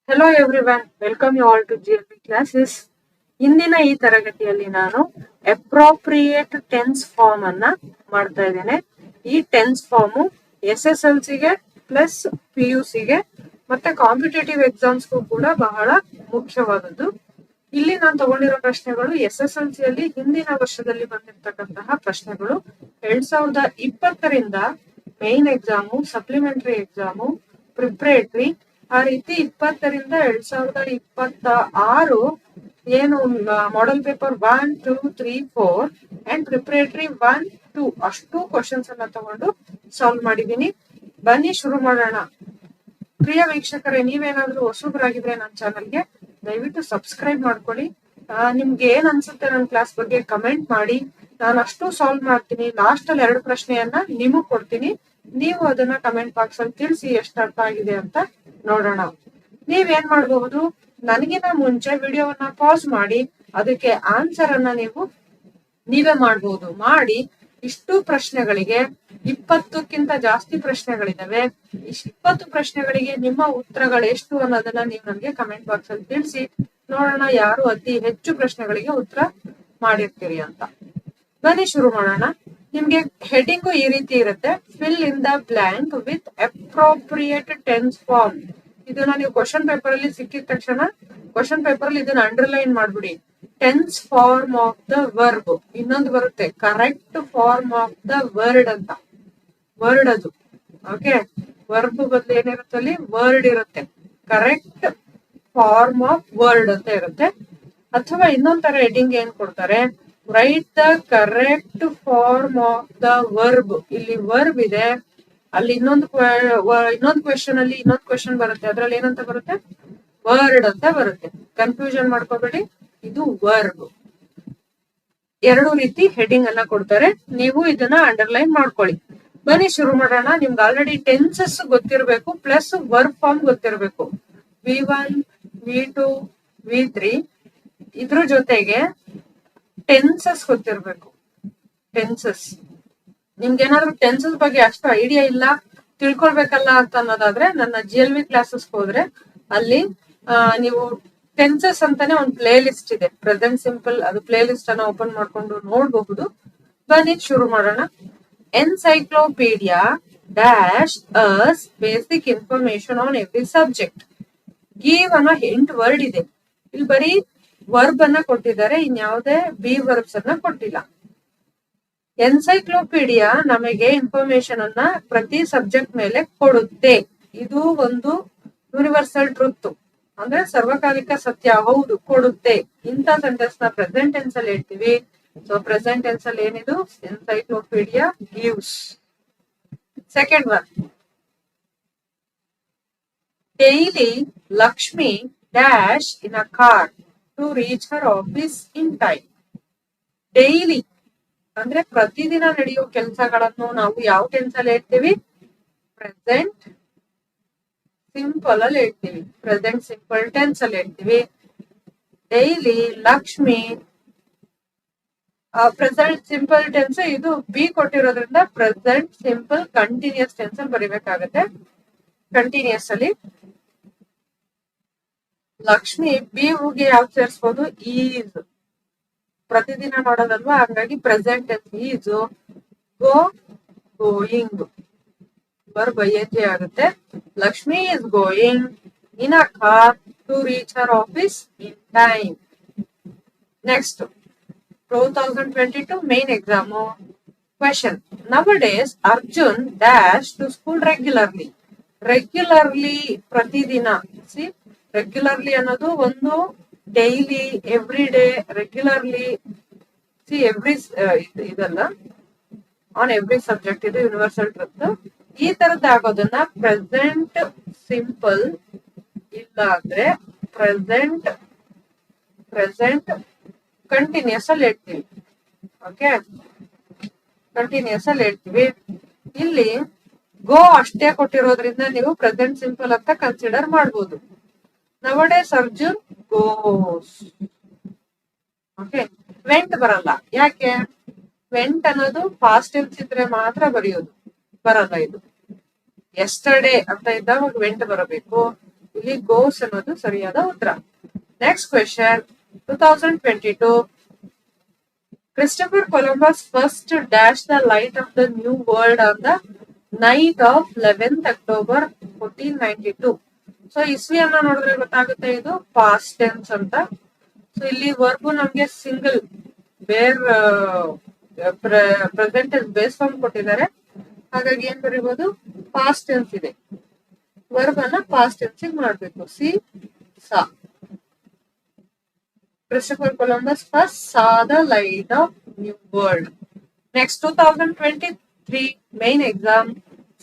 Hello everyone, welcome you all to GLP classes. ಇಂದಿನ ಈ ತರಗತಿಯಲ್ಲಿ ನಾನು ಅಪ್ರೋಪ್ರಿಯೇಟ್ ಟೆನ್ಸ್ ಫಾರ್ಮ್ ಅನ್ನ ಮಾಡ್ತಾ ಇದ್ದೇನೆ. ಈ ಟೆನ್ಸ್ ಫಾರ್ಮ್ SSLCಗೆ ಪ್ಲಸ್ PUCಗೆ ಮತ್ತೆ ಕಾಂಪಿಟೇಟಿವ್ ಎಕ್ಸಾಮ್ಸ್ಗೂ ಕೂಡ ಬಹಳ ಮುಖ್ಯವಾದದ್ದು. ಇಲ್ಲಿ ನಾನು ತಗೊಂಡಿರೋ ಪ್ರಶ್ನೆಗಳು SSLCಯಲ್ಲಿ ಹಿಂದಿನ ವರ್ಷದಲ್ಲಿ ಬಂದಿರತಕ್ಕಂತಹ ಪ್ರಶ್ನೆಗಳು. 2020ರಿಂದ main exam, supplementary exam, preparatory, ಆ ರೀತಿ 20ರಿಂದ 2026 ಏನು ಮಾಡೆಲ್ ಪೇಪರ್ 1, 2, 3, 4 ಅಂಡ್ ಪ್ರಿಪ್ರೇಟರಿ 1, 2 ಅಷ್ಟು ಕ್ವಶನ್ಸ್ ಅನ್ನ ತಗೊಂಡು ಸಾಲ್ವ್ ಮಾಡಿದೀನಿ. ಬನ್ನಿ ಶುರು ಮಾಡೋಣ. ಪ್ರಿಯ ವೀಕ್ಷಕರೇ, ನೀವೇನಾದ್ರೂ ಹೊಸಬ್ರಾಗಿದ್ರೆ ನನ್ನ ಚಾನಲ್ಗೆ ದಯವಿಟ್ಟು ಸಬ್ಸ್ಕ್ರೈಬ್ ಮಾಡ್ಕೊಳ್ಳಿ. ನಿಮ್ಗೆ ಏನ್ ಅನ್ಸುತ್ತೆ ನನ್ನ ಕ್ಲಾಸ್ ಬಗ್ಗೆ ಕಮೆಂಟ್ ಮಾಡಿ. ನಾನು ಅಷ್ಟು ಸಾಲ್ವ್ ಮಾಡ್ತೀನಿ. ಲಾಸ್ಟ್ ಅಲ್ಲಿ 2 ಪ್ರಶ್ನೆಯನ್ನ ನಿಮಗ್ ಕೊಡ್ತೀನಿ. ನೀವು ಅದನ್ನ ಕಮೆಂಟ್ ಬಾಕ್ಸ್ ಅಲ್ಲಿ ತಿಳಿಸಿ ಎಷ್ಟು ಅರ್ಥ ಆಗಿದೆ ಅಂತ ನೋಡೋಣ. ನೀವೇನ್ ಮಾಡಬಹುದು, ನನಗಿನ ಮುಂಚೆ ವಿಡಿಯೋವನ್ನ ಪಾಸ್ ಮಾಡಿ ಅದಕ್ಕೆ ಆನ್ಸರ್ ಅನ್ನ ನೀವೇ ಮಾಡಬಹುದು. ಮಾಡಿ ಇಷ್ಟು ಪ್ರಶ್ನೆಗಳಿಗೆ 20ಕ್ಕಿಂತ ಜಾಸ್ತಿ ಪ್ರಶ್ನೆಗಳಿದಾವೆ. 20 ಪ್ರಶ್ನೆಗಳಿಗೆ ನಿಮ್ಮ ಉತ್ತರಗಳು ಎಷ್ಟು ಅನ್ನೋದನ್ನ ನೀವು ನನಗೆ ಕಮೆಂಟ್ ಬಾಕ್ಸ್ ಅಲ್ಲಿ ತಿಳಿಸಿ. ನೋಡೋಣ ಯಾರು ಅತಿ ಹೆಚ್ಚು ಪ್ರಶ್ನೆಗಳಿಗೆ ಉತ್ತರ ಮಾಡಿರ್ತೀರಿ ಅಂತ. ಬನ್ನಿ ಶುರು ಮಾಡೋಣ. ನಿಮ್ಗೆ ಹೆಡಿಂಗು ಈ ರೀತಿ ಇರುತ್ತೆ, fill in the blank with appropriate tense form. ಇದನ್ನ ನೀವು ಕ್ವಶನ್ ಪೇಪರ್ ಅಲ್ಲಿ ಸಿಕ್ಕಿದ ತಕ್ಷಣ ಕ್ವಶನ್ ಪೇಪರ್ ಅಲ್ಲಿ ಇದನ್ನ ಅಂಡರ್ಲೈನ್ ಮಾಡ್ಬಿಡಿ. Tense form of the verb. ಇನ್ನೊಂದು ಬರುತ್ತೆ correct form of the word ಅಂತ. ವರ್ಡ್ ಅದು ಓಕೆ. ವರ್ಬ್ ಬದಲು ಏನಿರುತ್ತೆ ಅಲ್ಲಿ ವರ್ಡ್ ಇರುತ್ತೆ. ಕರೆಕ್ಟ್ ಫಾರ್ಮ್ ಆಫ್ ವರ್ಡ್ ಅಂತ ಇರುತ್ತೆ. ಅಥವಾ ಇನ್ನೊಂದ್ ತರ ಹೆಡಿಂಗ್ ಏನ್ ಕೊಡ್ತಾರೆ, write the correct form of the verb. ಇಲ್ಲಿ ವರ್ಬ್ ಇದೆ, ಅಲ್ಲಿ ಇನ್ನೊಂದು ಕ್ವೆಶನ್ ಅಲ್ಲಿ ಇನ್ನೊಂದು ಕ್ವೆಶನ್ ಬರುತ್ತೆ. ಅದ್ರಲ್ಲಿ ಏನಂತ ಬರುತ್ತೆ, ವರ್ಡ್ ಅಂತ ಬರುತ್ತೆ. ಕನ್ಫ್ಯೂಷನ್ ಮಾಡ್ಕೋಬೇಡಿ, ಇದು ವರ್ಬ್. 2 ರೀತಿ ಹೆಡಿಂಗ್ ಅನ್ನ ಕೊಡ್ತಾರೆ. ನೀವು ಇದನ್ನ ಅಂಡರ್ಲೈನ್ ಮಾಡ್ಕೊಳ್ಳಿ. ಬನ್ನಿ ಶುರು ಮಾಡೋಣ. ನಿಮ್ಗೆ ಆಲ್ರೆಡಿ ಟೆನ್ಸಸ್ ಗೊತ್ತಿರಬೇಕು, ಪ್ಲಸ್ ವರ್ಬ್ ಫಾರ್ಮ್ ಗೊತ್ತಿರಬೇಕು. V1, V2, V3 ಇದ್ರ ಜೊತೆಗೆ ಟೆನ್ಸಸ್ ಗೊತ್ತಿರ್ಬೇಕು. ಟೆನ್ಸಸ್ ನಿಮ್ಗೆ ಏನಾದ್ರು ಟೆನ್ಸಸ್ ಬಗ್ಗೆ ಅಷ್ಟು ಐಡಿಯಾ ಇಲ್ಲ, ತಿಳ್ಕೊಳ್ಬೇಕಲ್ಲ ಅಂತ ಅನ್ನೋದಾದ್ರೆ ನನ್ನ GLV ಕ್ಲಾಸಸ್ ಹೋದ್ರೆ ಅಲ್ಲಿ ನೀವು ಟೆನ್ಸಸ್ ಅಂತಾನೆ ಒಂದು ಪ್ಲೇ ಲಿಸ್ಟ್ ಇದೆ, ಪ್ರೆಸೆಂಟ್ ಸಿಂಪಲ್. ಅದು ಪ್ಲೇ ಲಿಸ್ಟ್ ಅನ್ನ ಓಪನ್ ಮಾಡ್ಕೊಂಡು ನೋಡಬಹುದು. ಬನ್ನಿ ಶುರು ಮಾಡೋಣ. Encyclopaedia dash as basic information on every subject. Give ಅನ್ನೋ 8 ವರ್ಡ್ ಇದೆ. ಇಲ್ಲಿ ಬರೀ ವರ್ಬ್ ಅನ್ನ ಕೊಟ್ಟಿದ್ದಾರೆ, ಇನ್ಯಾವುದೇ ಬಿ ವರ್ಬ್ಸ್ ಅನ್ನ ಕೊಟ್ಟಿಲ್ಲ. ಎನ್ಸೈಕ್ಲೋಪೀಡಿಯಾ ನಮಗೆ ಇನ್ಫಾರ್ಮೇಶನ್ ಅನ್ನ ಪ್ರತಿ ಸಬ್ಜೆಕ್ಟ್ ಮೇಲೆ ಕೊಡುತ್ತೆ. ಇದು ಒಂದು ಯೂನಿವರ್ಸಲ್ ಟ್ರೂತ್, ಅಂದ್ರೆ ಸರ್ವಕಾಲಿಕ ಸತ್ಯ. ಹೌದು, ಕೊಡುತ್ತೆ. ಇಂಥ ಸೆಂಟೆನ್ಸ್ ನ ಪ್ರೆಸೆಂಟ್ ಟೆನ್ಸ್ ಅಲ್ಲಿ ಹೇಳ್ತೀವಿ. ಸೊ ಪ್ರೆಸೆಂಟ್ ಟೆನ್ಸ್ ಅಲ್ಲಿ ಏನಿದು, encyclopedia gives. Second one, daily Lakshmi dash in a car to reach her office in time. Daily ಅಂದ್ರೆ ಪ್ರತಿದಿನ ನಡೆಯುವ ಕೆಲಸಗಳನ್ನು ನಾವು ಯಾವ ಟೆನ್ಸ್ ಅಲ್ಲಿ ಹೇಳ್ತೀವಿ, ಪ್ರೆಸೆಂಟ್ ಸಿಂಪಲ್ ಅಲ್ಲಿ ಹೇಳ್ತೀವಿ. ಪ್ರೆಸೆಂಟ್ ಸಿಂಪಲ್ ಟೆನ್ಸ್ ಅಲ್ಲಿ ಹೇಳ್ತೀವಿ. Daily Lakshmi, present simple tense ಇದು ಬಿ ಕೊಟ್ಟಿರೋದ್ರಿಂದ ಪ್ರೆಸೆಂಟ್ ಸಿಂಪಲ್ ಕಂಟಿನ್ಯೂಸ್ ಟೆನ್ಸ್ ಅಲ್ಲಿ ಬರಿಬೇಕಾಗತ್ತೆ. ಕಂಟಿನ್ಯೂಸ್ ಅಲ್ಲಿ ಲಕ್ಷ್ಮಿ ಬಿ ಹೂಗೆ ಯಾವ್ದು ಸೇರಿಸಬಹುದು, ಈಸ್. ಪ್ರತಿದಿನ ಮಾಡೋದಲ್ವಾ, ಹಂಗಾಗಿ present tense is. Go, going, verb ING ಆಗುತ್ತೆ. Lakshmi is going in a car to reach her office in time. Next 2022 main exam. Question, nowadays Arjun dash to school regularly. Regularly ಪ್ರತಿದಿನ. C, regularly ಅನ್ನೋದು ಒಂದು daily, every day, regularly. C every ಇದಲ್ಲ, on every subject. ಇದು universal truth. ಈ ತರದ್ದು ಆಗೋದನ್ನ present simple ಇಲ್ಲ ಅಂದ್ರೆ ಪ್ರೆಸೆಂಟ್ ಕಂಟಿನ್ಯೂಸ್ ಅಲ್ಲಿ ಹೇಳ್ತೀವಿ. ಓಕೆ, ಕಂಟಿನ್ಯೂಸ್ ಅಲ್ಲಿ ಹೇಳ್ತೀವಿ. ಇಲ್ಲಿ ಗೋ ಅಷ್ಟೇ ಕೊಟ್ಟಿರೋದ್ರಿಂದ ನೀವು ಪ್ರೆಸೆಂಟ್ ಸಿಂಪಲ್ ಅಂತ ಕನ್ಸಿಡರ್ ಮಾಡ್ಬೋದು. Nowadays Arjun goes. Okay, vent ಬರಲ್ಲ. ಯಾಕೆ? ವೆಂಟ್ ಅನ್ನೋದು ಪಾಸ್ಟ್ ಟೆನ್ಸ್ ಇದ್ರೆ ಮಾತ್ರ ಬರೆಯೋದು, ಬರಲ್ಲ ಇದು. ಎಸ್ಟರ್ಡೇ ಅಂತ ಇದ್ದಾಗ ವೆಂಟ್ ಬರಬೇಕು. ಇಲ್ಲಿ ಗೋಸ್ ಅನ್ನೋದು ಸರಿಯಾದ ಉತ್ತರ. Next question 2022. Christopher Columbus first dashed the light of the new world on the night of 11th October 1492. So ಇಸ್ವಿಯನ್ನ ನೋಡಿದ್ರೆ ಗೊತ್ತಾಗುತ್ತೆ ಇದು ಪಾಸ್ಟ್ ಟೆನ್ಸ್ ಅಂತ. ಸೊ ಇಲ್ಲಿ ವರ್ಬು ನಮ್ಗೆ ಸಿಂಗಲ್ ಬೇರ್ ಪ್ರೆಸೆಂಟ್ ಟೆನ್ಸ್ ಬೇಸ್ ಫಾರ್ಮ್ ಕೊಟ್ಟಿದ್ದಾರೆ. ಹಾಗಾಗಿ ಏನ್ ಬರೀಬಹುದು, ಪಾಸ್ಟ್ ಟೆನ್ಸ್ ಇದೆ. ವರ್ಬ್ ಅನ್ನ ಪಾಸ್ಟ್ ಟೆನ್ಸ್ ಮಾಡ್ಬೇಕು. C saw. Christopher Columbus first saw the light of new world. Next 2023 main exam.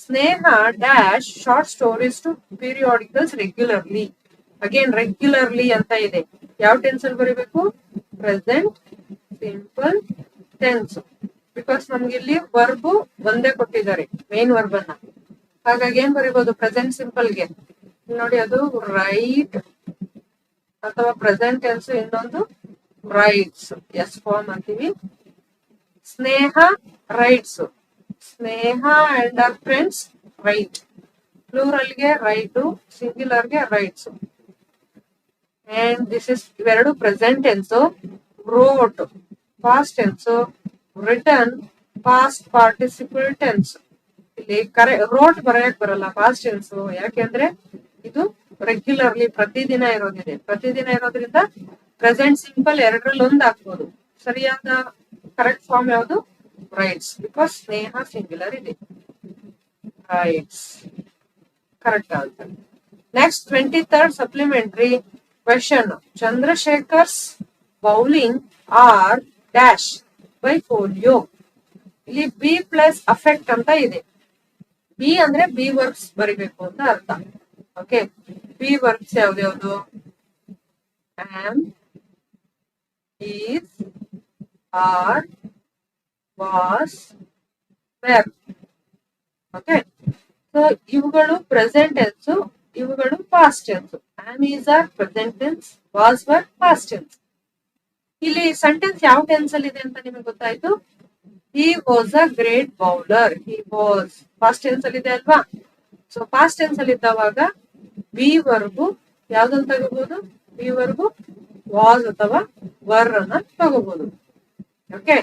Sneha dash short stories to periodicals regularly. Again regularly ಅಂತ ಇದೆ. ಯಾವ tense ಅಲ್ಲಿ ಬರೀಬೇಕು? Present simple tense. ಬಿಕಾಸ್ ನಮ್ಗೆ ಇಲ್ಲಿ verb ಒಂದೇ ಕೊಟ್ಟಿದ್ದಾರೆ, ಮೇನ್ ವರ್ಬ್ ಅನ್ನ. ಹಾಗಾಗಿ ಏನ್ ಬರೀಬಹುದು ಪ್ರೆಸೆಂಟ್ ಸಿಂಪಲ್ ಗೆ? ನೋಡಿ, ಅದು ರೈಟ್ ಅಥವಾ ಪ್ರೆಸೆಂಟ್ ಟೆನ್ಸ್, ಇನ್ನೊಂದು ರೈಟ್ಸ್, ಎಸ್ ಫಾರ್ಮ್ ಅಂತೀವಿ. Sneha writes. Sneha and our friends write. Plural ಗೆ ರೈಟ್, ಸಿಂಗ್ಯುಲರ್ ಗೆ ರೈಟ್ಸ್. ಅಂಡ್ ದಿಸ್ ಇಸ್ ಇವೆರಡು present tense. Wrote past tense, written past participle tense. ಇಲ್ಲಿ ರೋಟ್ ಬರೆಯಕ್ ಬರಲ್ಲ ಪಾಸ್ಟ್ ಟೆನ್ಸ್, ಯಾಕೆಂದ್ರೆ ಇದು ರೆಗ್ಯುಲರ್ಲಿ ಪ್ರತಿದಿನ ಇರೋದಿದೆ. ಪ್ರತಿದಿನ ಇರೋದ್ರಿಂದ ಪ್ರೆಸೆಂಟ್ ಸಿಂಪಲ್ ಎರಡರಲ್ಲಿ ಒಂದು ಹಾಕ್ಬೋದು. ಸರಿಯಾದ ಕರೆಕ್ಟ್ ಫಾರ್ಮ್ ಯಾವುದು? ರೈಟ್ಸ್. ಬಿಕಾಸ್ ಸ್ನೇಹ ಸಿಂಗ್ಯುಲರ್ ಇದೆ. Rights correct answer. Next 23rd supplementary question. Chandrashekhar's bowling arm dash by polio. ಇಲ್ಲಿ ಬಿ ಪ್ಲಸ್ ಅಫೆಕ್ಟ್ ಅಂತ ಇದೆ. ಬಿ ಅಂದ್ರೆ ಬಿ ವರ್ಬ್ಸ್ ಬರಿಬೇಕು ಅಂತ ಅರ್ಥ. ಓಕೆ, ಬಿ ವರ್ಬ್ಸ್ ಯಾವ್ದ್ಯಾವ್ದು? Am, is, are, was, were. Okay, so ಇವುಗಳು ಪ್ರೆಸೆಂಟ್ ಟೆನ್ಸ್, ಇವುಗಳು past tense. Am, is, are present tense, was, were past tense. ಇಲ್ಲಿ ಸೆಂಟೆನ್ಸ್ ಯಾವ ಟೆನ್ಸ್ ಅಲ್ಲಿ ಇದೆ ಅಂತ ನಿಮಗೆ ಗೊತ್ತಾಯ್ತು. He was a great bowler. He was past tense ಅಲ್ಲಿ ಇದೆ ಅಲ್ವಾ? ಸೊ ಪಾಸ್ಟ್ ಟೆನ್ಸ್ ಅಲ್ಲಿ ಇದ್ದವಾಗ ಬಿ ವರ್ಬು ಯಾವ್ದನ್ನ ತಗೋಬಹುದು? ಬಿ ವರ್ಬು ವಾಸ್ ಅಥವಾ ವರ್ ಅನ್ನ ತಗೋಬಹುದು. Okay,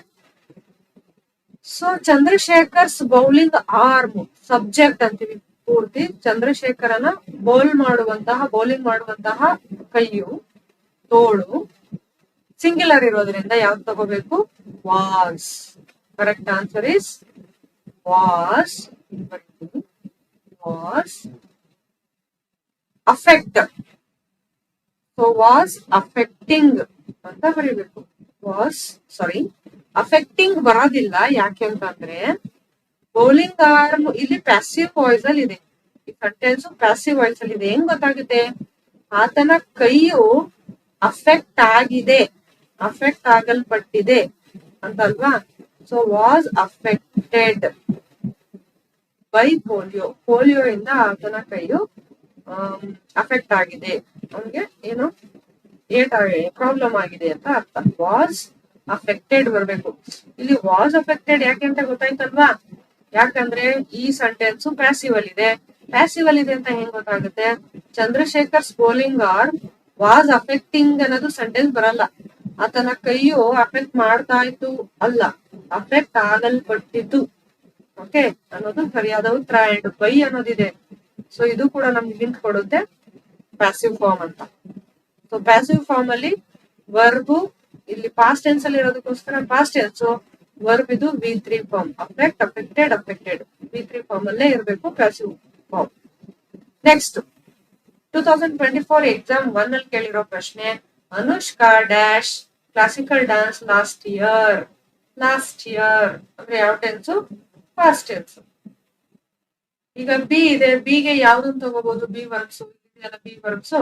so Chandrashekhar's bowling arm subject ಅಂತೀವಿ ಪೂರ್ತಿ. ಚಂದ್ರಶೇಖರನ ಬೌಲಿಂಗ್ ಮಾಡುವಂತಹ ಕೈಯು, ತೋಳು ಸಿಂಗ್ಯುಲರ್ ಇರೋದ್ರಿಂದ ಯಾವ್ದು ತಗೋಬೇಕು? Was. Correct answer is was. Was affect. So was affecting ಅಂತ ಬರೀಬೇಕು. affecting ಬರೋದಿಲ್ಲ. ಯಾಕೆ ಅಂತಂದ್ರೆ ಬೌಲಿಂಗ್ ಆರ್ಮ್ ಇಲ್ಲಿ ಪ್ಯಾಸಿವ್ ವಾಯ್ಸ್ ಅಲ್ಲಿ ಇದೆ. ಈ ಸೆಂಟೆನ್ಸ್ ಪ್ಯಾಸಿವ್ ವಾಯ್ಸ್ ಅಲ್ಲಿ ಇದೆ. ಹೆಂಗ್ ಗೊತ್ತಾಗುತ್ತೆ? ಆತನ ಕೈಯು ಅಫೆಕ್ಟ್ ಆಗಿದೆ, ಅಫೆಕ್ಟ್ ಆಗಲ್ಪಟ್ಟಿದೆ ಅಂತಲ್ವಾ? So was affected by polio. Polio ಇಂದ ಆತನ ಕೈಯು ಅಫೆಕ್ಟ್ ಆಗಿದೆ, ಅವನಿಗೆ ಏನು ಪ್ರಾಬ್ಲಮ್ ಆಗಿದೆ ಅಂತ ಅರ್ಥ. ವಾಸ್ ಅಫೆಕ್ಟೆಡ್ ಬರ್ಬೇಕು. ಇಲ್ಲಿ ವಾಸ್ ಅಫೆಕ್ಟೆಡ್ ಯಾಕೆ ಅಂತ ಗೊತ್ತಾಯ್ತಲ್ವಾ? ಯಾಕಂದ್ರೆ ಈ ಸೆಂಟೆನ್ಸ್ ಪ್ಯಾಸಿವ್ ಅಲ್ಲಿ ಇದೆ. ಪ್ಯಾಸಿವ್ ಅಲ್ಲಿ ಇದೆ ಅಂತ ಹೆಂಗ್ ಗೊತ್ತಾಗುತ್ತೆ? ಚಂದ್ರಶೇಖರ್ಸ್ ಬೌಲಿಂಗ್ ಆರ್ ವಾಸ್ ಅಫೆಕ್ಟಿಂಗ್ ಅನ್ನೋದು ಸೆಂಟೆನ್ಸ್ ಬರಲ್ಲ. ಆತನ ಕೈಯು ಅಫೆಕ್ಟ್ ಮಾಡ್ತಾ ಇತ್ತು ಅಲ್ಲ, ಅಫೆಕ್ಟ್ ಆಗಲ್ಪಟ್ಟಿದ್ದು. ಓಕೆ, ಅನ್ನೋದು ಸರಿಯಾದ ಉತ್ತರ. And by ಅನ್ನೋದಿದೆ. ಸೊ ಇದು ಕೂಡ ನಮ್ಗೆ ಹಿಂಟ್ ಕೊಡುತ್ತೆ ಪ್ಯಾಸಿವ್ ಫಾರ್ಮ್ ಅಂತ. ಸೊ ಪ್ಯಾಸಿವ್ ಫಾರ್ಮ್ ಅಲ್ಲಿ ವರ್ಬು ಇಲ್ಲಿ ಪಾಸ್ಟ್ ಟೆನ್ಸ್ ಅಲ್ಲಿ ಇರೋದಕ್ಕೋಸ್ಕರ ಪಾಸ್ಟ್ ಟೆನ್ಸ್, ವರ್ಬ್ ಇದು V3 form. Affect, affected, affected V3 form ಅಲ್ಲೇ ಇರಬೇಕು ಪ್ಯಾಸಿವ್ ಫಾರ್ಮ್. ನೆಕ್ಸ್ಟ್ 2024 ಎಕ್ಸಾಮ್ 1 ಅಲ್ಲಿ ಕೇಳಿರೋ ಪ್ರಶ್ನೆ. Anushka dash classical dance last year. ಅಂದ್ರೆ ಯಾವ ಟೆನ್ಸು? Past tense. ಈಗ ಬಿ ಇದೆ, ಬಿಗೆ ಯಾವ್ದನ್ನ ತಗೋಬಹುದು? ಬಿ ವರ್ಬ್ಸ್ ಇದೆಯಲ್ಲ, B verbs.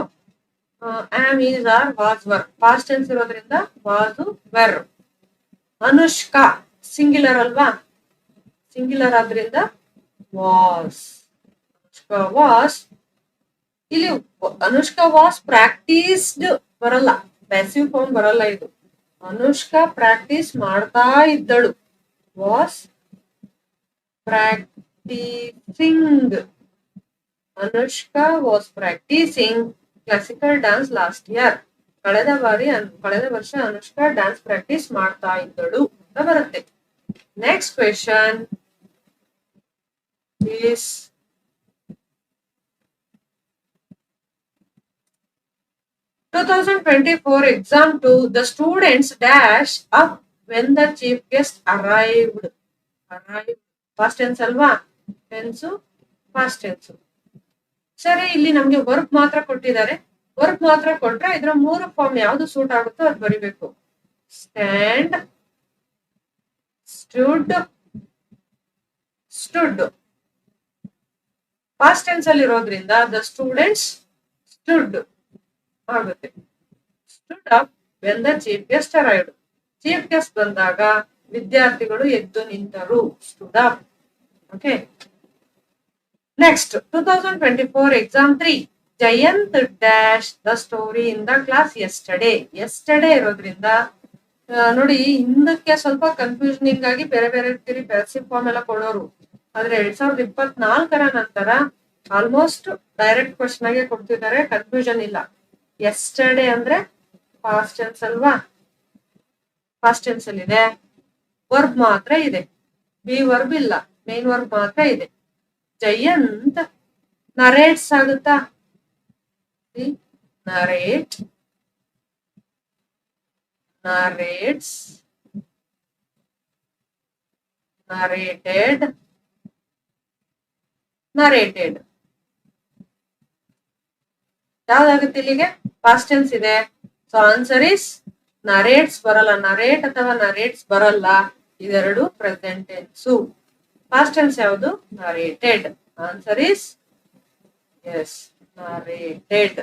Am, is, are, was, were. Past tense ಇರೋದ್ರಿಂದ ವಾಸ್, ವೆರ್. ಅನುಷ್ಕಾ ಸಿಂಗ್ಯುಲರ್ ಅಲ್ವಾ? ಸಿಂಗ್ಯುಲರ್ ಆದ್ರಿಂದ ವಾಸ್. ಅನುಷ್ಕಾ ವಾಸ್. ಇಲ್ಲಿ ಅನುಷ್ಕಾ ವಾಸ್ ಪ್ರಾಕ್ಟೀಸ್ಡ್ ಬರಲ್ಲ, ಪ್ಯಾಸಿವ್ ಫಾರ್ಮ್ ಬರಲ್ಲ ಇದು. ಅನುಷ್ಕಾ ಪ್ರಾಕ್ಟೀಸ್ ಮಾಡ್ತಾ ಇದ್ದಳು. Was practising Anushka was practising classical dance last year. ಕಳೆದ ವರ್ಷ ಅನುಷ್ಕಾ ಡ್ಯಾನ್ಸ್ ಪ್ರಾಕ್ಟೀಸ್ ಮಾಡ್ತಾ ಇದ್ದಳು ಅಂತ ಬರುತ್ತೆ. Next question is 2024 exam 2, the students dash up when the chief guest arrived. Past tense ಅಲ್ವಾ? tense past tense. ಸರಿ, ಇಲ್ಲಿ ನಮ್ಗೆ ವರ್ಕ್ ಮಾತ್ರ ಕೊಟ್ಟಿದ್ದಾರೆ. ವರ್ಕ್ ಮಾತ್ರ ಕೊಟ್ರೆ ಇದ್ರ 3 ಫಾರ್ಮ್ ಯಾವ್ದು ಸೂಟ್ ಆಗುತ್ತೋ ಅದು ಬರಿಬೇಕು. Stand, stood, stood. Past tense ಅಲ್ಲಿ ಇರೋದ್ರಿಂದ ದ ಸ್ಟೂಡೆಂಟ್ಸ್ ಸ್ಟುಡ್ ಆಗುತ್ತೆ. Stood up when the chief guest arrived. Chief guest ಬಂದಾಗ ವಿದ್ಯಾರ್ಥಿಗಳು ಎದ್ದು ನಿಂತರು. Stood up. Okay. Next 2024 exam 3, Jayant dash the story in the class yesterday ಇರೋದ್ರಿಂದ ನೋಡಿ, ಹಿಂದಕ್ಕೆ ಸ್ವಲ್ಪ ಕನ್ಫ್ಯೂಷನಿಂಗ್ ಆಗಿ ಬೇರೆ ಬೇರೆ ರೀತಿ ಪ್ಯಾಸಿವ್ ಫಾರ್ಮ್ ಎಲ್ಲ ಕೊಡೋರು. ಆದ್ರೆ 2024 ನಂತರ ಆಲ್ಮೋಸ್ಟ್ ಡೈರೆಕ್ಟ್ ಕ್ವಶನ್ ಆಗಿ ಕೊಡ್ತಿದ್ದಾರೆ, ಕನ್ಫ್ಯೂಷನ್ ಇಲ್ಲ. ಎಸ್ಟರ್ಡೇ ಅಂದ್ರೆ ಪಾಸ್ಟ್ ಟೆನ್ಸ್ ಅಲ್ವಾ? ಪಾಸ್ಟ್ ಟೆನ್ಸ್ ಅಲ್ಲಿ ಇದೆ. ವರ್ಬ್ ಮಾತ್ರ ಇದೆ, ಬಿ ವರ್ಬ್ ಇಲ್ಲ, ಮೇನ್ ವರ್ಬ್ ಮಾತ್ರ ಇದೆ. ಜಯಂತ್ ನರೇಟ್ಸ್ ಆಗುತ್ತಾ? Narrate, narrates, narrated, narrated. ಯಾವ್ದಾಗುತ್ತೆ ಇಲ್ಲಿಗೆ? ಪಾಸ್ಟ್ ಟೆನ್ಸ್ ಇದೆ. ಸೊ ಆನ್ಸರ್ ಇಸ್ ನರೇಟ್ಸ್ ಬರಲ್ಲ. ನರೇಟ್ ಅಥವಾ ನರೇಟ್ಸ್ ಬರಲ್ಲ, ಇದೆರಡು ಪ್ರೆಸೆಂಟ್ ಟೆನ್ಸು. ಪಾಸ್ಟ್ ಟೆನ್ಸ್ ಯಾವುದು? Narrated. Answer is S, narrated.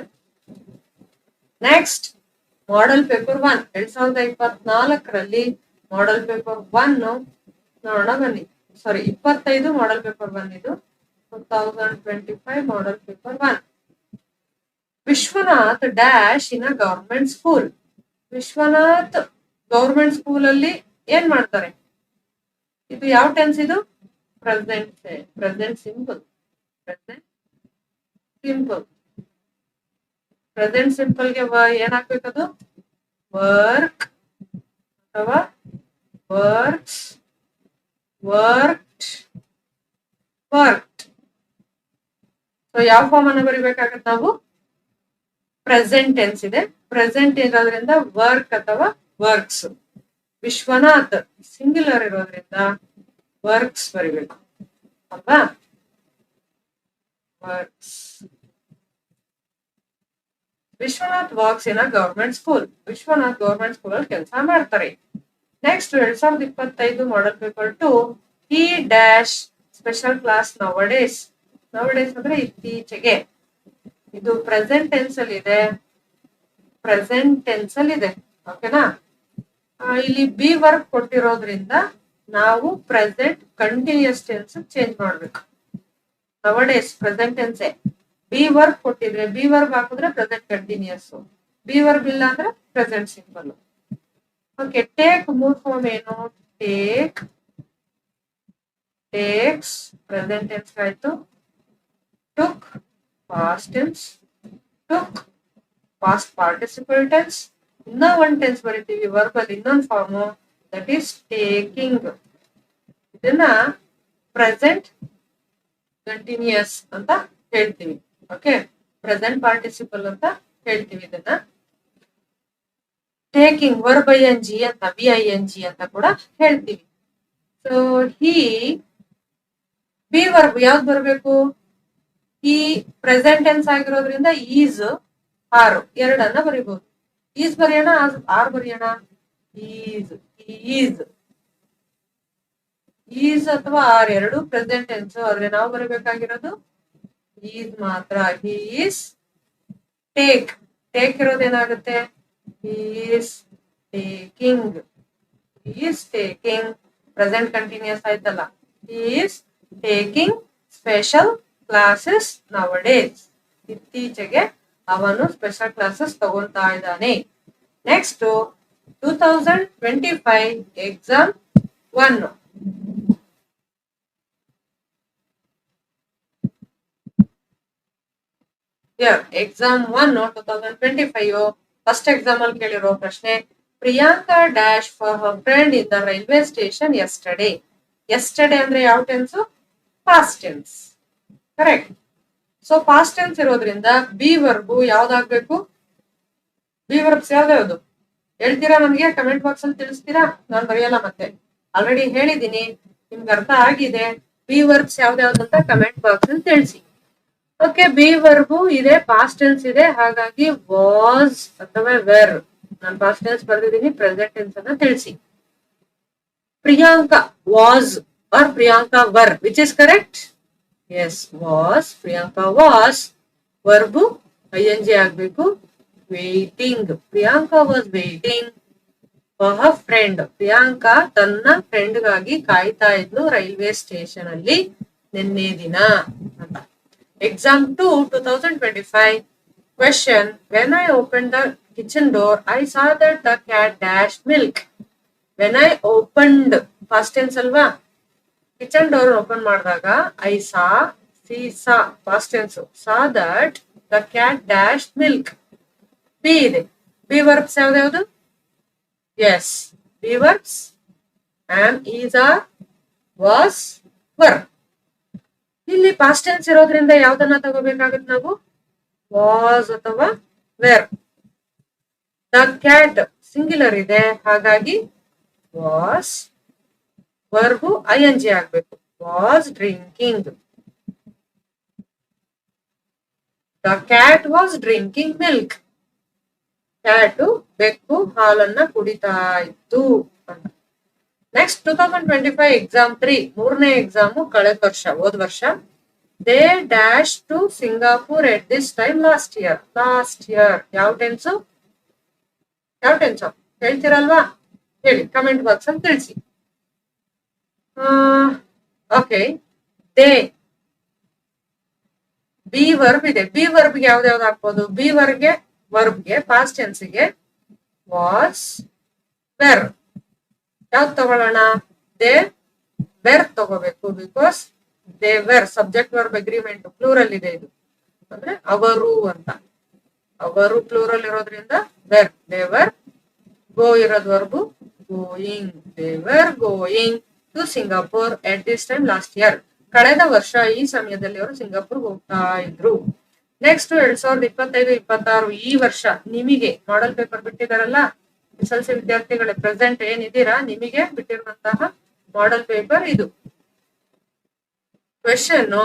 Next model paper 1 2024 model paper 1 ನೋಡೋಣ ಬನ್ನಿ. 25 ಮಾಡೆಲ್ ಪೇಪರ್ 1 ಇದು. 2025 model paper 1. Vishwanath dash in a government school. Vishwanath government school ಅಲ್ಲಿ ಏನ್ ಮಾಡ್ತಾರೆ? ಇದು ಯಾವ ಟೆನ್ಸ್? ಇದು ಪ್ರೆಸೆಂಟ್ ಸಿಂಪಲ್. ಪ್ರೆಸೆಂಟ್ ಸಿಂಪಲ್ ಗೆ ಏನ್ ಹಾಕ್ಬೇಕದು? ವರ್ಕ್ ಅಥವಾ ವರ್ಕ್ಸ್, ವರ್ಕ್ಡ್, ವರ್ಕ್ಡ್. ಸೊ ಯಾವ ಫಾರ್ಮ್ ಅನ್ನು ಬರಿಬೇಕಾಗತ್ತೆ ನಾವು? ಪ್ರೆಸೆಂಟ್ ಟೆನ್ಸ್ ಇದೆ. ಪ್ರೆಸೆಂಟ್ ಇರೋದ್ರಿಂದ ವರ್ಕ್ ಅಥವಾ ವರ್ಕ್ಸ್. ವಿಶ್ವನಾಥ್ ಸಿಂಗ್ಯುಲರ್ ಇರೋದ್ರಿಂದ ವರ್ಕ್ಸ್ ಬರಿಬೇಕು ಅಲ್ವಾ? Works. Vishwanath works in a government school. Vishwanath government school ಅಲ್ಲಿ ಕೆಲಸ ಮಾಡ್ತಾರೆ. ನೆಕ್ಸ್ಟ್ 2025 ಮಾಡೆಲ್ ಪೇಪರ್ 2, ಹಿ dash special class nowadays. Nowadays ಅಂದ್ರೆ ಇತ್ತೀಚೆಗೆ. ಇದು ಪ್ರೆಸೆಂಟ್ ಟೆನ್ಸ್ ಅಲ್ಲಿ ಇದೆ. ಓಕೆನಾ? ಇಲ್ಲಿ ಬಿ ವರ್ಕ್ ಕೊಟ್ಟಿರೋದ್ರಿಂದ ನಾವು ಪ್ರೆಸೆಂಟ್ ಕಂಟಿನ್ಯೂಸ್ ಟೆನ್ಸ್ ಚೇಂಜ್ ಮಾಡ್ಬೇಕು. Nowadays present tense. B verb ಕೊಟ್ಟಿದ್ರೆ ಬಿ ವರ್ಬ್ ಹಾಕಿದ್ರೆ ಪ್ರೆಸೆಂಟ್ ಕಂಟಿನ್ಯೂಸ್. ಬಿ ವರ್ಬ್ ಇಲ್ಲ ಅಂದ್ರೆ ಪ್ರೆಸೆಂಟ್ ಸಿಂಪಲ್. ಓಕೆ. ಟೇಕ್ ಮೂರ್ ಫಾರ್ಮ್ ಏನು? ಟೇಕ್, ಟೇಕ್ಸ್ ಪ್ರೆಸೆಂಟ್ ಟೆನ್ಸ್ ಆಯ್ತು. Took past tense, took past participle tense. ಇನ್ನ ಒಂದ್ ಟೆನ್ಸ್ ಬರೀತೀವಿ ವರ್ಬ್ ಅಲ್ಲಿ, ಇನ್ನೊಂದು ಫಾರ್ಮ್, ದಟ್ ಈಸ್ ಟೇಕಿಂಗ್. ಇದನ್ನ ಪ್ರೆಸೆಂಟ್ ಕಂಟಿನ್ಯೂಸ್ ಅಂತ ಹೇಳ್ತೀವಿ. ಓಕೆ. ಪ್ರೆಸೆಂಟ್ ಪಾರ್ಟಿಸಿಪಲ್ ಅಂತ ಹೇಳ್ತೀವಿ ಇದನ್ನ. ಟೇಕಿಂಗ್ ವರ್ಬ್ ING ಅಂತ, VING ಅಂತ ಕೂಡ ಹೇಳ್ತೀವಿ. ಸೊ ಹಿ ಬಿ ವರ್ಬ್ ಯಾವ್ದು ಬರಬೇಕು? ಈ ಪ್ರೆಸೆಂಟ್ ಟೆನ್ಸ್ ಆಗಿರೋದ್ರಿಂದ ಈಸ್, ಆರ್ ಎರಡನ್ನ ಬರೀಬಹುದು. ಈಸ್ ಬರೆಯೋಣ, ಆರ್ ಬರೆಯೋಣ? ಈಸ್ ಅಥವಾ ಆರ್ ಎರಡು ಪ್ರೆಸೆಂಟ್ ಟೆನ್ಸ್. ಆದ್ರೆ ನಾವು ಬರಬೇಕಾಗಿರೋದು ಈಸ್ ಮಾತ್ರ. He is take. ಟೇಕ್ ಇರೋದೇನಾಗುತ್ತೆ? He is taking. Present continuous ಆಯ್ತಲ್ಲ. He is taking special classes nowadays. ಇತ್ತೀಚೆಗೆ ಅವನು ಸ್ಪೆಷಲ್ ಕ್ಲಾಸಸ್ ತಗೊಂತಾ ಇದ್ದಾನೆ. Next 2025 exam 1. Exam 1 2025 first exam ಅಲ್ಲಿ ಕೇಳಿರೋ ಪ್ರಶ್ನೆ. Priyanka dash for her friend in the railway station yesterday. Yesterday ಅಂದ್ರೆ ಯಾವ tense? Past tense. Correct. So past tense ಇರೋದ್ರಿಂದ ಬಿ ವರ್ಬು ಯಾವ್ದಾಗ್ಬೇಕು? ಬಿ ವರ್ಬ್ಸ್ ಯಾವ್ದು ಹೇಳ್ತೀರಾ ನಮ್ಗೆ? ಕಮೆಂಟ್ ಬಾಕ್ಸ್ ಅಲ್ಲಿ ತಿಳಿಸ್ತೀರಾ? ನಾನು ಬರೆಯಲ್ಲ ಮತ್ತೆ, ಆಲ್ರೆಡಿ ಹೇಳಿದೀನಿ, ನಿಮ್ಗೆ ಅರ್ಥ ಆಗಿದೆ. ಬಿ ವರ್ಬ್ಸ್ ಯಾವ್ದಾವ್ದು ಅಂತ ಕಮೆಂಟ್ ಬಾಕ್ಸ್ ಅಲ್ಲಿ ತಿಳಿಸಿ. ಓಕೆ, ಬಿ ವರ್ಬು ಇದೆ, ಪಾಸ್ಟ್ ಟೆನ್ಸ್ ಇದೆ, ಹಾಗಾಗಿ ವಾಸ್ ಅಥವಾ ವೆರ್. ನಾನು ಪಾಸ್ಟ್ ಟೆನ್ಸ್ ಬರ್ದಿದ್ದೀನಿ, ಪ್ರೆಸೆಂಟ್ ಟೆನ್ಸ್ ಅನ್ನ ತಿಳಿಸಿ. Priyanka was or Priyanka were, which is correct? Yes, was. Priyanka was verb I N G ಆಗ್ಬೇಕು. Waiting, Priyanka was waiting for her friend. Priyanka ತನ್ನ ಫ್ರೆಂಡ್ ಗಾಗಿ ಕಾಯ್ತಾ ಇದ್ಲು ರೈಲ್ವೆ ಸ್ಟೇಷನ್ ಅಲ್ಲಿ ನಿನ್ನೆ ದಿನ ಅಂತ. Exam 2 2025 question. When I opened the kitchen door, I saw that the cat dashed milk. When I opened, past tense alva, kitchen door open ಮಾಡಿದಾಗ I saw, past tense, saw that the cat dashed milk. B ಇದೆ. B verbs ಯಾವ್ದು? Yes, B verbs am, is, are, was, were. ಇಲ್ಲಿ past tense ಇರೋದ್ರಿಂದ ಯಾವ್ದನ್ನ ತಗೋಬೇಕಾಗುತ್ತೆ ನಾವು? Was ಅಥವಾ wear. The cat singular ಇದೆ, ಹಾಗಾಗಿ ವಾಸ್ ವರ್ಬು ಐಎನ್ಜಿ ಆಗ್ಬೇಕು. Was drinking. The cat was drinking milk. Kat ಬೆಕ್ಕು ಹಾಲನ್ನ ಕುಡಿತಾ ಇತ್ತು ಅಂತ. ನೆಕ್ಸ್ಟ್ 2025 ಎಕ್ಸಾಮ್ 3, ಮೂರನೇ ಎಕ್ಸಾಮು ಕಳೆದ ವರ್ಷ, ಹೋದ ವರ್ಷ. They dash to Singapore at this time last year. Last year ಯಾವ ಟೆನ್ಸು? ಯಾವ ಟೆನ್ಸು ಹೇಳ್ತೀರಲ್ವಾ? ಹೇಳಿ, ಕಮೆಂಟ್ ಬಾಕ್ಸ್ ಅಲ್ಲಿ ತಿಳಿಸಿ. ಓಕೆ, ದೇ ಬಿ ವರ್ಬ್ ಇದೆ. ಬಿ ವರ್ಬ್ಗೆ ಯಾವ್ದು ಹಾಕ್ಬೋದು? ಬಿ ವರ್ಬ್ಗೆ ಪಾಸ್ಟ್ ಟೆನ್ಸ್ಗೆ ವಾಸ್, ವೆರ್. ಯಾವ್ದು ತಗೊಳ್ಳೋಣ? ದೇ ವೆರ್ ತಗೋಬೇಕು. Because they were subject verb agreement, plural ಇದೆ ಇದು, ಅಂದ್ರೆ ಅವರು ಅಂತ. ಅವರು ಪ್ಲೂರಲ್ ಇರೋದ್ರಿಂದ ವೆರ್. They were. ಗೋ ಇರೋದ್ verb going. They were going to Singapore at this time last year. ಕಳೆದ ವರ್ಷ ಈ ಸಮಯದಲ್ಲಿ ಅವರು ಸಿಂಗಾಪುರ್ ಹೋಗ್ತಾ ಇದ್ರು. ನೆಕ್ಸ್ಟ್ 2025-26 ಈ ವರ್ಷ ನಿಮಗೆ ಮಾಡೆಲ್ ಪೇಪರ್ ಬಿಟ್ಟಿದಾರಲ್ಲ SSLC ವಿದ್ಯಾರ್ಥಿಗಳೇ, ಪ್ರೆಸೆಂಟ್ ಏನಿದ್ದೀರಾ, ನಿಮಗೆ ಬಿಟ್ಟಿರುವಂತಹ ಮಾಡೆಲ್ ಪೇಪರ್ ಇದು. Question: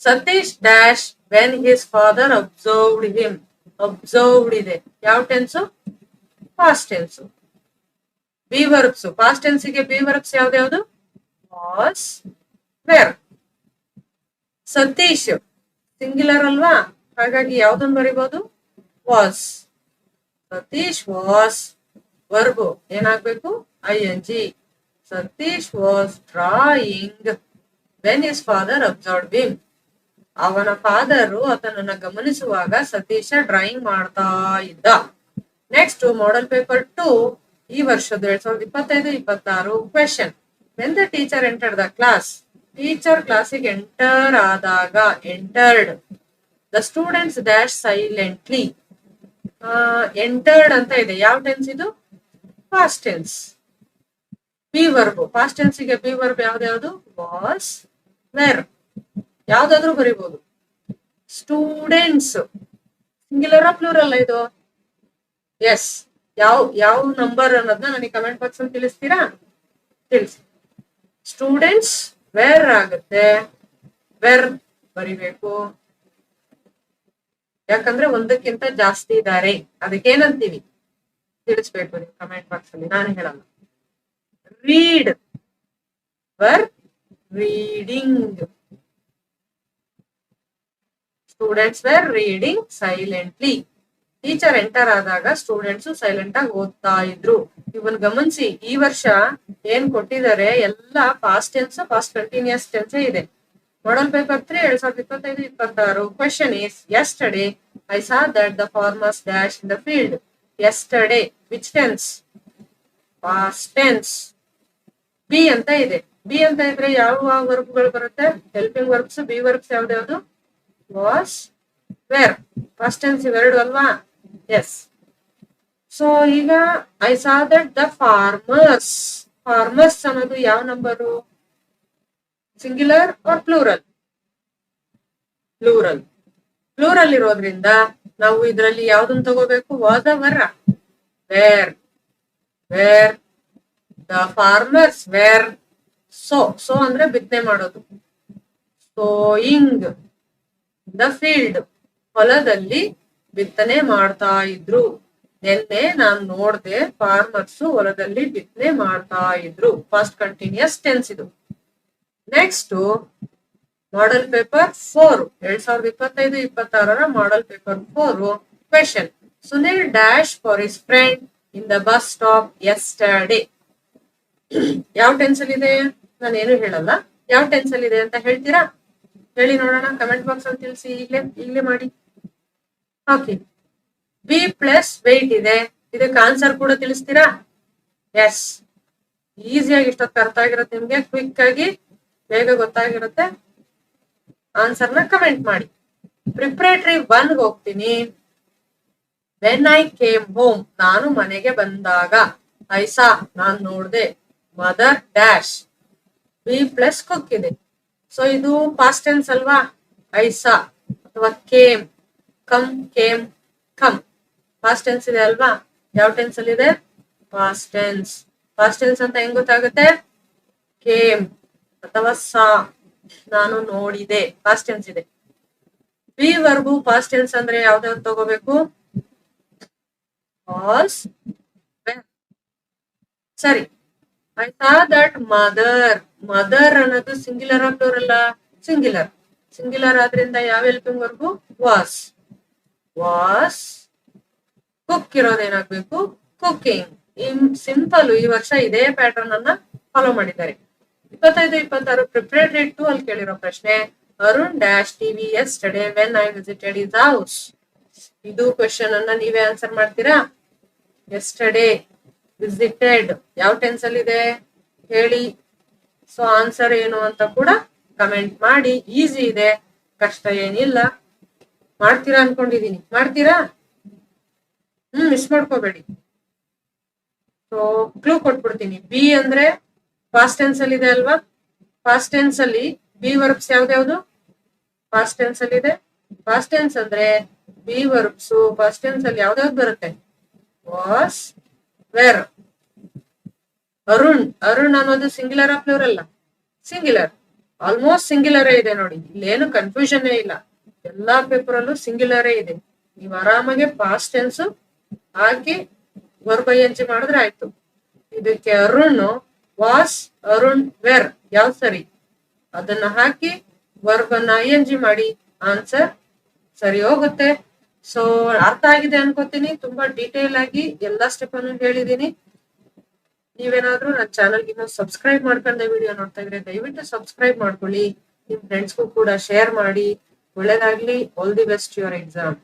Satish dash when his father observed him. Observed ಇದೆ, ಯಾವ tense? Past tense. B verbs, past ಟೆನ್ಸಿಗೆ ಬಿ ವರ್ಬ್ಸ್ ಯಾವ್ದು? Was, were. ಸತೀಶ್ ಸಿಂಗ್ಯುಲರ್ ಅಲ್ವಾ, ಹಾಗಾಗಿ ಯಾವ್ದನ್ನ ಬರಿಬಹುದು? ವಾಸ್. ಸತೀಶ್ ವಾಸ್ ವರ್ಬು ಏನಾಗ್ಬೇಕು? I N G. Satish was drawing when his father observed him. ಅವನ ಫಾದರು ಆತನನ್ನ ಗಮನಿಸುವಾಗ ಸತೀಶ ಡ್ರಾಯಿಂಗ್ ಮಾಡ್ತಾ ಇದ್ದ. ನೆಕ್ಸ್ಟ್ ಮಾಡೆಲ್ ಪೇಪರ್ 2 ಈ ವರ್ಷದ 2025-26 question. When the teacher entered the class. Teacher ಕ್ಲಾಸಿಗೆ ಎಂಟರ್ ಆದಾಗ, entered. The students dash silently. Entered ಅಂತ ಇದೆ, ಯಾವ ಟೆನ್ಸ್ ಇದು? Past tense. B verb, past ಟೆನ್ಸಿಗೆ ಬಿ ವರ್ಬ್ ಯಾವ್ದು? Was, were. ಯಾವ್ದಾದ್ರು ಬರಿಬಹುದು. ಸ್ಟೂಡೆಂಟ್ಸ್ ಸಿಂಗ್ಯುಲರ್ ಪ್ಲೂರಲ್ ಇದು? ಎಸ್. ಯಾವ ನಂಬರ್ ಅನ್ನೋದನ್ನ ನನಗೆ ಕಮೆಂಟ್ ಬಾಕ್ಸ್ ಅಲ್ಲಿ ತಿಳಿಸ್ತೀರಾ? ತಿಳಿಸಿ. ಸ್ಟೂಡೆಂಟ್ಸ್ ವೇರ್ ಆಗುತ್ತೆ, ವೆರ್ ಬರಿಬೇಕು. ಯಾಕಂದ್ರೆ ಒಂದಕ್ಕಿಂತ ಜಾಸ್ತಿ ಇದ್ದಾರೆ, ಅದಕ್ಕೇನಂತೀವಿ ತಿಳಿಸ್ಬೇಕು ನೀವು ಕಮೆಂಟ್ ಬಾಕ್ಸ್ ಅಲ್ಲಿ, ನಾನು ಹೇಳಲ್ಲ. Read were reading. Students were reading silently. Teacher enter ಆದಾಗ ಸ್ಟೂಡೆಂಟ್ಸ್ ಸೈಲೆಂಟ್ ಆಗಿ ಓದ್ತಾ ಇದ್ರು. ಇವನ್ ಗಮನಿಸಿ, ಈ ವರ್ಷ ಏನ್ ಕೊಟ್ಟಿದ್ದಾರೆ ಎಲ್ಲ past tense, past continuous tense ಇದೆ. Model paper 3 2025-26 question is: yesterday I saw that the farmers dash in the field. Yesterday which tense? Past tense. B ಅಂತ ಇದೆ. ಬಿ ಅಂತ ಇದ್ರೆ ಯಾವ ವರ್ಬ್ಗಳು ಬರುತ್ತೆ? Helping verbs. ಬಿ ವರ್ಬ್ಸ್ ಯಾವ್ದು? ವಾಸ್, ವೇರ್ ಫಸ್ಟ್ ಟೆನ್ಸ್ ಇವೆರಡು ಅಲ್ವಾ. ಎಸ್. ಸೊ ಈಗ I saw that the farmers. Farmers ಅನ್ನೋದು ಯಾವ number? Singular or plural? Plural. Plural ಇರೋದ್ರಿಂದ ನಾವು ಇದರಲ್ಲಿ ಯಾವ್ದನ್ನ ತಗೋಬೇಕು? Was were. Were. Were the farmers were so ಅಂದ್ರೆ ಬಿತ್ತನೆ ಮಾಡೋದು. Sowing the field. ಹೊಲದಲ್ಲಿ ಬಿತ್ತನೆ ಮಾಡ್ತಾ ಇದ್ರು. ನಿನ್ನೆ ನಾನ್ ನೋಡ್ದೆ ಫಾರ್ಮರ್ಸ್ ಹೊಲದಲ್ಲಿ ಬಿತ್ತನೆ ಮಾಡ್ತಾ ಇದ್ರು. ಫಾಸ್ಟ್ ಕಂಟಿನ್ಯೂಸ್ ಟೆನ್ಸ್ ಇದು. Next model paper 4 2025-26 model paper 4 question. Sunil dash for his friend in the bus stop yesterday. ಯಾವ ಟೆನ್ಸ್ ಅಲ್ಲಿ ಇದೆ? ನಾನು ಏನು ಹೇಳಲ್ಲ. ಯಾವ ಟೆನ್ಸ್ ಅಲ್ಲಿ ಇದೆ ಅಂತ ಹೇಳ್ತೀರಾ? ಹೇಳಿ ನೋಡೋಣ. ಕಮೆಂಟ್ ಬಾಕ್ಸ್ ಅಲ್ಲಿ ತಿಳಿಸಿ. ಈಗಲೇ ಮಾಡಿ. ಓಕೆ. ಬಿ ಪ್ಲಸ್ ವೆಯ್ಟ್ ಇದೆ. ಇದಕ್ಕೆ ಆನ್ಸರ್ ಕೂಡ ತಿಳಿಸ್ತೀರಾ? ಎಸ್. ಈಸಿಯಾಗಿ ಇಷ್ಟೊತ್ತು ಅರ್ಥ ಆಗಿರುತ್ತೆ ನಿಮ್ಗೆ. ಕ್ವಿಕ್ ಆಗಿ ಬೇಗ ಗೊತ್ತಾಗಿರುತ್ತೆ. ಆನ್ಸರ್ನ ಕಮೆಂಟ್ ಮಾಡಿ. ಪ್ರಿಪರೇಟರಿ 1 ಹೋಗ್ತೀನಿ. When I came home. ನಾನು ಮನೆಗೆ ಬಂದಾಗ. ಐಸಾ ನಾನ್ ನೋಡ್ದೆ. Mother dash. B plus cook ಇದೆ. ಸೊ ಇದು ಪಾಸ್ಟ್ ಟೆನ್ಸ್ ಅಲ್ವಾ? ಐಸಾ ಅಥವಾ came. Came come past tense ಇದೆ ಅಲ್ವಾ? ಯಾವ ಟೆನ್ಸ್ ಅಲ್ಲಿ ಇದೆ? Past tense. ಪಾಸ್ಟ್ ಟೆನ್ಸ್ ಅಂತ ಹೆಂಗ್ ಗೊತ್ತಾಗುತ್ತೆ? ಕೇಮ್ ಅಥವಾ ಸಾ. ನಾನು ನೋಡಿದೆ ಪಾಸ್ಟ್ ಟೆನ್ಸ್ ಇದೆ. ಬಿ ವರ್ಬು ಪಾಸ್ಟ್ ಟೆನ್ಸ್ ಅಂದ್ರೆ ಯಾವ್ದಾವ್ದು ತಗೋಬೇಕು? ವಾಸ್. ಸರಿ. I saw that mother. Mother ಅನ್ನೋದು ಸಿಂಗ್ಯುಲರ್ ಪ್ಲೂರಲ್? ಸಿಂಗ್ಯುಲರ್. ಸಿಂಗ್ಯುಲರ್ ಆದ್ರಿಂದ ಯಾವ helping verb? Was. Was. Cook ಇರೋದೇನಾಗ್ಬೇಕು? ಕುಕಿಂಗ್. ಸಿಂಪಲ್. ಈ ವರ್ಷ ಇದೇ ಪ್ಯಾಟರ್ನ್ ಅನ್ನ ಫಾಲೋ ಮಾಡಿದ್ದಾರೆ. 25-26 ಪ್ರಿಪರೇಟರಿ 2 ಅಲ್ಲಿ ಕೇಳಿರೋ ಪ್ರಶ್ನೆ. Arun dash TV yesterday when I visited his house. ಇದು ಕ್ವೆಶನ್ ಅನ್ನ ನೀವೇ ಆನ್ಸರ್ ಮಾಡ್ತೀರಾ? ಯೆಸ್ಟರ್ಡೇ ವಿಸಿಟೆಡ್ ಯಾವ ಟೆನ್ಸ್ ಅಲ್ಲಿ ಇದೆ ಹೇಳಿ. ಸೊ ಆನ್ಸರ್ ಏನು ಅಂತ ಕೂಡ ಕಮೆಂಟ್ ಮಾಡಿ. ಈಸಿ ಇದೆ, ಕಷ್ಟ ಏನಿಲ್ಲ. ಮಾಡ್ತೀರಾ ಅನ್ಕೊಂಡಿದೀನಿ. ಮಾಡ್ತೀರಾ? ಮಿಸ್ ಮಾಡ್ಕೋಬೇಡಿ. ಸೊ ಕ್ಲೂ ಕೊಟ್ಬಿಡ್ತೀನಿ. ಬಿ ಅಂದ್ರೆ ಪಾಸ್ಟ್ ಟೆನ್ಸ್ ಅಲ್ಲಿ ಇದೆ ಅಲ್ವಾ? ಪಾಸ್ಟ್ ಟೆನ್ಸ್ ಅಲ್ಲಿ ಬಿ ವರ್ಬ್ಸ್ ಯಾವ್ದ್ಯಾವ್ದು ಪಾಸ್ಟ್ ಟೆನ್ಸ್ ಅಲ್ಲಿ ಇದೆ? ಪಾಸ್ಟ್ ಟೆನ್ಸ್ ಅಂದ್ರೆ ಬಿ ವರ್ಬ್ಸ್ ಪಾಸ್ಟ್ ಟೆನ್ಸ್ ಅಲ್ಲಿ ಯಾವ್ದಾವ್ದು ಬರುತ್ತೆ? Was, were. ಅರುಣ್. ಅರುಣ್ ಅನ್ನೋದು ಸಿಂಗ್ಯುಲರ್ ಪ್ಲೂರಲ್? ಸಿಂಗ್ಯುಲರ್. ಆಲ್ಮೋಸ್ಟ್ ಸಿಂಗ್ಯುಲರೇ ಇದೆ ನೋಡಿ. ಇಲ್ಲೇನು ಕನ್ಫ್ಯೂಷನ್ ಇಲ್ಲ. ಎಲ್ಲಾ ಪೇಪರ್ ಅಲ್ಲೂ ಸಿಂಗ್ಯುಲರೇ ಇದೆ. ನೀವು ಆರಾಮಾಗಿ ಪಾಸ್ಟ್ ಟೆನ್ಸ್ ಹಾಕಿ ವರ್ಬ್ ಐಎನ್ಜಿ ಮಾಡಿದ್ರೆ ಆಯ್ತು. ಇದಕ್ಕೆ ಅರುಣ್ ವಾಸ್, ಅರುಣ್ ವೇರ್ ಯಾವ ಸರಿ ಅದನ್ನ ಹಾಕಿ ವರ್ಬ್ ಅನ್ನ ಐಎನ್ಜಿ ಮಾಡಿ ಆನ್ಸರ್ ಸರಿ ಹೋಗುತ್ತೆ. ಸೊ ಅರ್ಥ ಆಗಿದೆ ಅನ್ಕೋತೀನಿ. ತುಂಬಾ ಡೀಟೇಲ್ ಆಗಿ ಎಲ್ಲಾ ಸ್ಟೆಪ್ ಅನ್ನು ಹೇಳಿದೀನಿ. ನೀವೇನಾದ್ರೂ ನನ್ನ ಚಾನಲ್ಗೆ ಇನ್ನೂ ಸಬ್ಸ್ಕ್ರೈಬ್ ಮಾಡ್ಕೊಂಡೆ ವಿಡಿಯೋ ನೋಡ್ತಾ ಇದ್ರೆ ದಯವಿಟ್ಟು ಸಬ್ಸ್ಕ್ರೈಬ್ ಮಾಡ್ಕೊಳ್ಳಿ. ನಿಮ್ ಫ್ರೆಂಡ್ಸ್ಗೂ ಕೂಡ ಶೇರ್ ಮಾಡಿ. ಒಳ್ಳೇದಾಗ್ಲಿ. All the best your exam.